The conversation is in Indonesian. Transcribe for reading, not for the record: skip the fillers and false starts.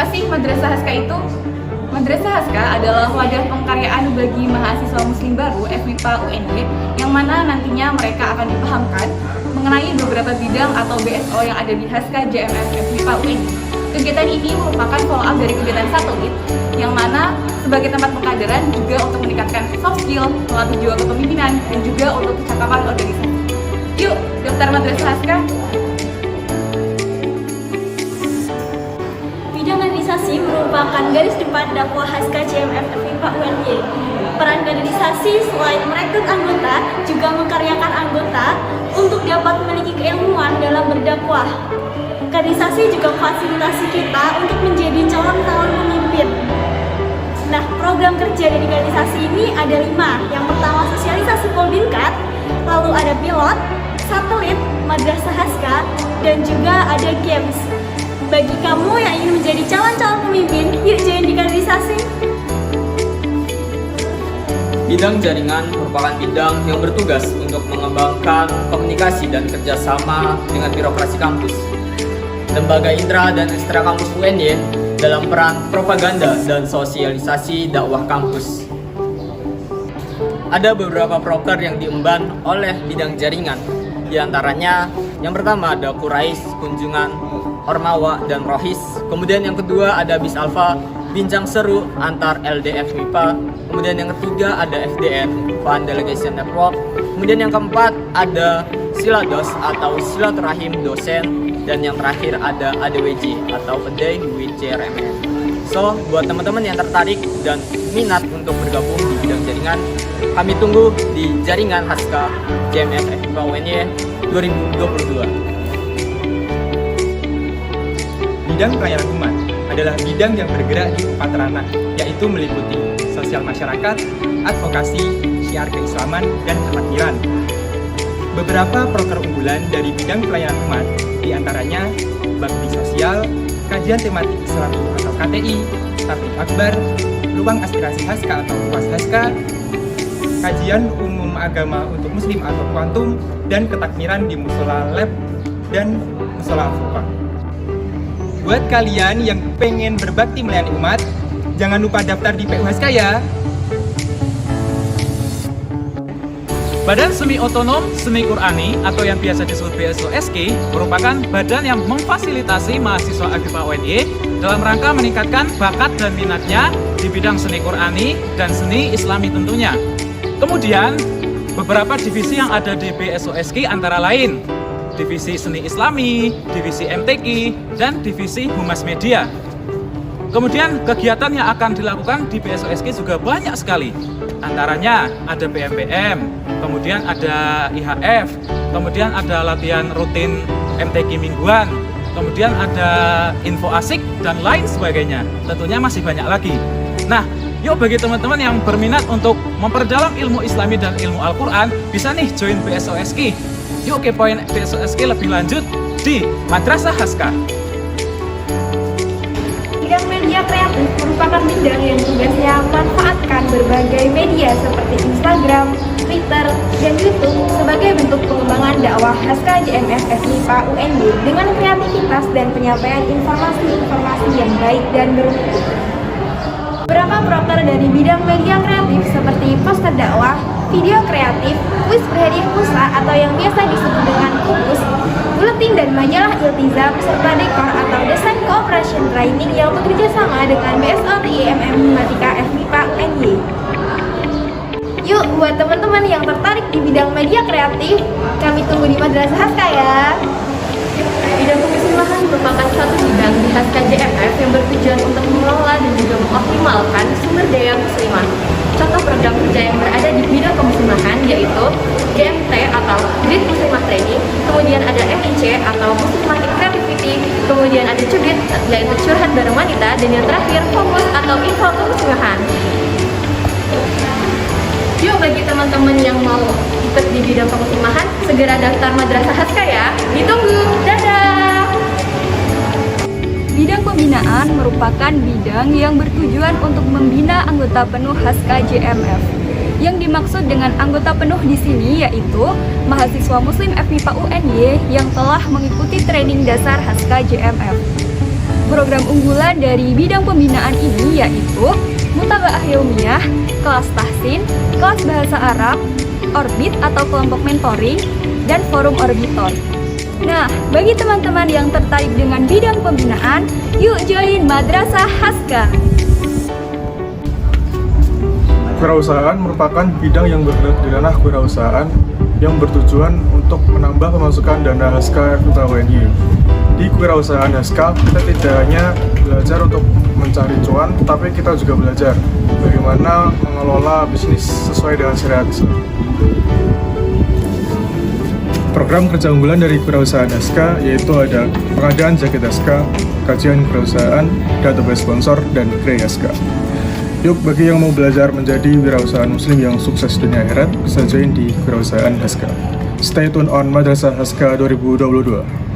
sih Madrasah Haska itu? Madrasah Haska adalah wadah pengkaryaan bagi mahasiswa muslim baru FMIPA UNY yang mana nantinya mereka akan dipahamkan mengenai beberapa bidang atau BSO yang ada di Haska JMF FMIPA UNY. Kegiatan ini merupakan follow up dari kegiatan satelit yang mana sebagai tempat pengkaderan juga untuk meningkatkan soft skill, melatih jiwa kepemimpinan, dan juga untuk kecakapan organisasi. Yuk, daftar Madrasah Haska! Bidang kaderisasi merupakan garis depan dakwah Haska JMF FMIPA UNY. Peran kaderisasi selain merekrut anggota, juga mengkaryakan anggota untuk dapat memiliki keilmuan dalam berdakwah. Kaderisasi juga fasilitasi kita untuk menjadi calon-calon pemimpin. Nah, program kerja dari kaderisasi ini ada 5. Yang pertama sosialisasi Polbinkat, lalu ada pilot, satelit, Madrasah Haska, dan juga ada games. Bagi kamu yang ingin menjadi calon-calon pemimpin, yuk join di kaderisasi. Bidang jaringan merupakan bidang yang bertugas untuk mengembangkan komunikasi dan kerjasama dengan birokrasi kampus. Lembaga intra dan ekstra kampus UNY dalam peran propaganda dan sosialisasi dakwah kampus. Ada beberapa proker yang diemban oleh bidang jaringan. Di antaranya, yang pertama ada Quraisy, kunjungan, Ormawa, dan Rohis. Kemudian yang kedua ada Bis Alfa, bincang seru antar LDF MIPA. Kemudian yang ketiga ada FDN, Fund Delegation Network. Kemudian yang keempat ada Silados atau silaturahim dosen. Dan yang terakhir ada ADWJ atau A Day with JRMN. So, buat teman-teman yang tertarik dan minat untuk bergabung di bidang jaringan, kami tunggu di jaringan Haska JMF FMIPA UNY 2022. Bidang pelayanan umat adalah bidang yang bergerak di 4 ranah, yaitu meliputi sosial masyarakat, advokasi, syiar keislaman, dan kemakmuran. Beberapa proker unggulan dari bidang pelayanan umat diantaranya bakti sosial, kajian tematik Islami atau KTI, Tatib Akbar, ruang aspirasi Haska atau Ruas Haska, kajian umum agama untuk muslim atau kuantum, dan ketakmiran di musola lab dan musola al-furqan. Buat kalian yang pengen berbakti melayani umat, jangan lupa daftar di PU Haska ya. Badan Semi Otonom Seni Qur'ani atau yang biasa disebut BSOSK merupakan badan yang memfasilitasi mahasiswa FMIPA UNY dalam rangka meningkatkan bakat dan minatnya di bidang seni Qur'ani dan seni Islami tentunya. Kemudian, beberapa divisi yang ada di BSOSK antara lain Divisi Seni Islami, Divisi MTQ, dan Divisi Humas Media. Kemudian kegiatan yang akan dilakukan di BSOSK juga banyak sekali. Antaranya ada PMPM, kemudian ada IHF, kemudian ada latihan rutin MTQ mingguan, kemudian ada info asik, dan lain sebagainya. Tentunya masih banyak lagi. Nah, yuk bagi teman-teman yang berminat untuk memperdalam ilmu Islami dan ilmu Al-Quran, bisa nih join BSOSK. Yuk kepoin BSOSK lebih lanjut di Madrasah Haska. Bidang media kreatif merupakan bidang yang tugasnya memanfaatkan berbagai media seperti Instagram, Twitter, dan YouTube sebagai bentuk pengembangan dakwah Haska JMF FMIPA UNY dengan kreativitas dan penyampaian informasi-informasi yang baik dan bermutu. Beberapa proker dari bidang media kreatif seperti poster dakwah, video kreatif, kuis berhadiah pulsa atau yang biasa disebut dengan kukus, buletin dan majalah Iltizam, serta dekor atau desain cooperation training yang bekerja sama dengan BSO TIMM Himatika FMIPA UNY. Yuk, buat teman-teman yang tertarik di bidang media kreatif, kami tunggu di Madrasah Haska ya. Bidang kemuslimahan merupakan suatu bidang di Haska JMF yang bertujuan untuk mengelola dan juga mengoptimalkan sumber daya muslimah. Contoh program kerja yang berada di bidang kemuslimahan yaitu GMT atau Grid Muslimah Training, kemudian ada MIC atau Muslimah Creativity, kemudian ada Cubit yaitu curhat bareng wanita, dan yang terakhir Fokus atau Info Kemuslimahan. Yuk bagi teman-teman yang mau ikut di bidang kemuslimahan, segera daftar Madrasah Haska ya. Ditunggu. Dadah! Bidang pembinaan merupakan bidang yang bertujuan untuk membina anggota penuh Haska JMF. Yang dimaksud dengan anggota penuh di sini yaitu mahasiswa muslim FMIPA UNY yang telah mengikuti training dasar Haska JMF. Program unggulan dari bidang pembinaan ini yaitu Mutaba'ah Yaumiyah, kelas tahsin, kelas bahasa Arab, Orbit atau kelompok mentoring, dan forum orbitor. Nah, bagi teman-teman yang tertarik dengan bidang pembinaan, yuk join Madrasah Haska. Kewirausahaan merupakan bidang yang bergerak di ranah kewirausahaan yang bertujuan untuk menambah pemasukan dana Haska FIPA UNY. Di kewirausahaan Haska, kita tidak hanya belajar untuk mencari cuan, tapi kita juga belajar bagaimana mengelola bisnis sesuai dengan syariat Islam. Program kerja unggulan dari kewirausahaan Haska yaitu ada pengadaan jaket Haska, kajian kewirausahaan, database sponsor, dan Grey Haska. Yuk, bagi yang mau belajar menjadi wirausahaan muslim yang sukses dunia akhirat, bisa join di kewirausahaan Haska. Stay tune on Madrasah Haska 2022.